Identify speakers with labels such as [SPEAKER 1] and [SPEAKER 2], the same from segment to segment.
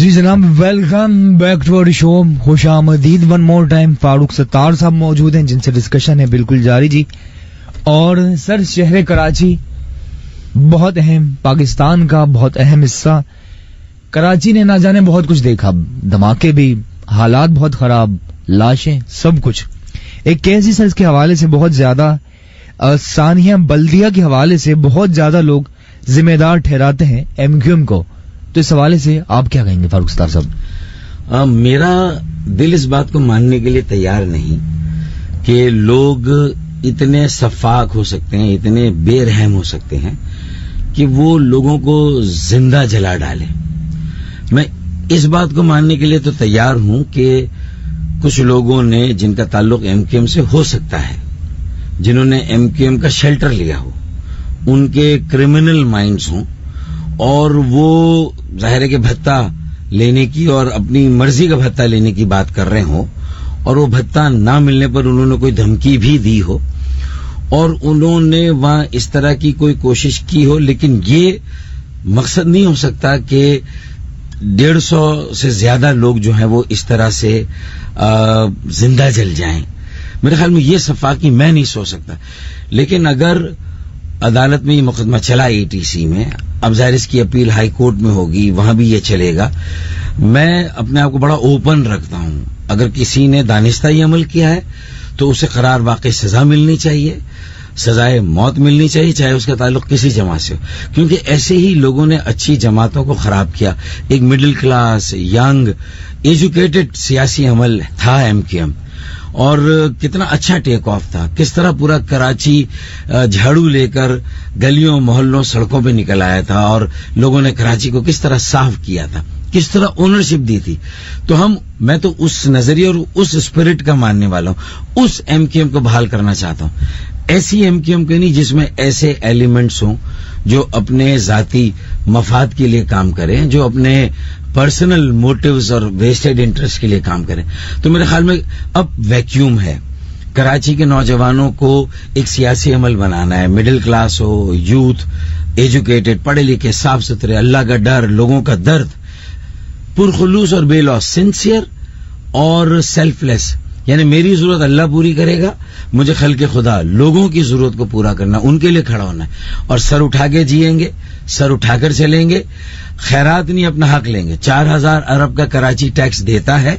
[SPEAKER 1] जी जनाब, welcome back to our show. खुशामदीद one more time. Farooq Sattar sahab मौजूद हैं जिनसे डिस्कशन है बिल्कुल जारी जी। और सर, शहर कराची बहुत अहम, पाकिस्तान का बहुत अहम हिस्सा। कराची ने ना जाने बहुत कुछ देखा, धमाके भी, हालात बहुत खराब, लाशें, सब कुछ। एक केस सर के हवाले से बहुत ज्यादा, सानिया बल्दिया के हवाले से बहुत ज्यादा लोग जिम्मेदार ठहराते हैं एमक्यूएम को। तो इस हवाले से आप क्या कहेंगे फारूक सत्तार साहब?
[SPEAKER 2] मेरा दिल इस बात को मानने के लिए तैयार नहीं कि लोग इतने सफाक हो सकते हैं, इतने बेरहम हो सकते हैं कि वो लोगों को जिंदा जला डालें। मैं इस बात को मानने के लिए तो तैयार हूं कि कुछ लोगों ने, जिनका ताल्लुक एमक्यूएम से हो सकता है, जिन्होंने एमक्यूएम का शेल्टर लिया हो, उनके क्रिमिनल माइंड्स हों और वो जाहिर है कि भत्ता लेने की और अपनी मर्जी का भत्ता लेने की बात कर रहे हो, और वो भत्ता ना मिलने पर उन्होंने कोई धमकी भी दी हो और उन्होंने वहां इस तरह की कोई कोशिश की हो। लेकिन ये मकसद नहीं हो सकता कि 150 से ज्यादा लोग जो हैं वो इस तरह से जिंदा जल जाएं। मेरे ख्याल में ये सफाकी मैं नहीं सोच सकता। लेकिन अगर अदालत में ये मुकदमा चला एटीसी में, अब जाहिर इसकी अपील हाई कोर्ट में होगी, वहां भी ये चलेगा। मैं अपने आप को बड़ा ओपन रखता हूं। अगर किसी ने दानिस्ताई अमल किया है तो उसे करार वाकई सजा मिलनी चाहिए, सजाए मौत मिलनी चाहिए, चाहे उसका ताल्लुक किसी जमात से हो। क्योंकि ऐसे ही लोगों ने अच्छी जमातों को खराब किया। एक मिडिल क्लास, यंग, एजुकेटेड सियासी अमल था एमक्यूएम, और कितना अच्छा टेक ऑफ था। किस तरह पूरा कराची झाड़ू लेकर गलियों मोहल्लों सड़कों पे निकल आया था और लोगों ने कराची को किस तरह साफ किया था, किस तरह ओनरशिप दी थी। तो मैं तो उस नजरिए और उस स्पिरिट का मानने वाला हूं। उस एमक्यूएम को बहाल करना चाहता हूं। ऐसी एमक्यूएम को नहीं जिसमें ऐसे एलिमेंट्स हों जो अपने जाती मफाद के लिए काम करें, जो अपने पर्सनल मोटिव्स और वेस्टेड इंटरेस्ट के लिए काम करें। तो मेरे ख्याल में अब वैक्यूम है। कराची के नौजवानों को एक सियासी अमल बनाना है। मिडिल क्लास हो, यूथ, एजुकेटेड, पढ़े लिखे, साफ सुथरे, अल्लाह का डर, लोगों का दर्द, पुरखुलूस और बेलौस, सिंसियर और सेल्फलेस। यानी मेरी जरूरत अल्लाह पूरी करेगा, मुझे खल्के खुदा लोगों की जरूरत को पूरा करना, उनके लिए खड़ा होना है। और सर उठा के जिएंगे, सर उठाकर चलेंगे, खैरात नहीं, अपना हक लेंगे। 4000 अरब का कराची टैक्स देता है,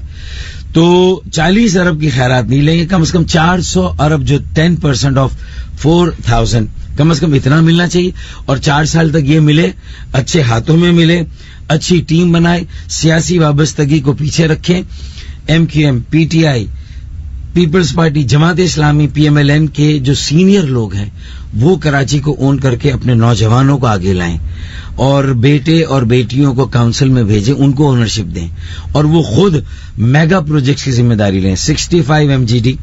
[SPEAKER 2] तो 40 अरब की खैरात नहीं लेंगे। कम से कम 400 अरब, जो 10% ऑफ 4000, कम से कम इतना मिलना चाहिए। और 4 साल तक ये मिले, अच्छे हाथों में मिले, अच्छी टीम बनाए, सियासी वाबस्तगी को पीछे रखें। MQM, PTI, peoples party, Jamaat Islami, PMLN के जो सीनियर लोग हैं वो कराची को ओन करके अपने नौजवानों को आगे लाएं और बेटे और बेटियों को काउंसिल में भेजें, उनको ओनरशिप दें और वो खुद मेगा प्रोजेक्ट्स की जिम्मेदारी लें। 65 MGD,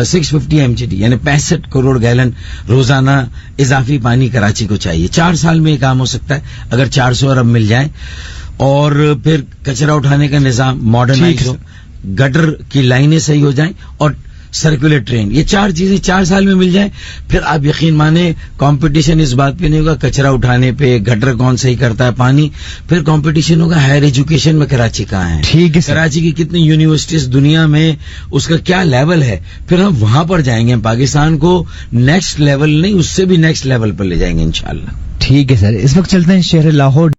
[SPEAKER 2] 650 MGD यानी 65 करोड़ गैलन रोजाना इजाफी पानी कराची को चाहिए। 4 साल में ये काम हो सकता है अगर 400 अरब मिल जाए। और फिर कचरा उठाने का निजाम मॉडर्नाइज हो, गटर की लाइनें सही हो जाएं और सर्कुलर ट्रेन, ये 4 चीजें 4 साल में मिल जाएं। फिर आप यकीन माने कंपटीशन इस बात पे नहीं होगा कचरा उठाने पे, गटर कौन सही करता है, पानी। फिर कंपटीशन होगा हायर एजुकेशन में कराची कहाँ है,
[SPEAKER 1] ठीक है,
[SPEAKER 2] कराची की कितनी यूनिवर्सिटीज दुनिया में, उसका क्या लेवल है। फिर हम वहां पर जाएंगे, हम पाकिस्तान को नेक्स्ट लेवल नहीं, उससे भी नेक्स्ट लेवल पर ले जाएंगे इंशाल्लाह।
[SPEAKER 1] ठीक है सर, इस वक्त चलते हैं शहर लाहौर।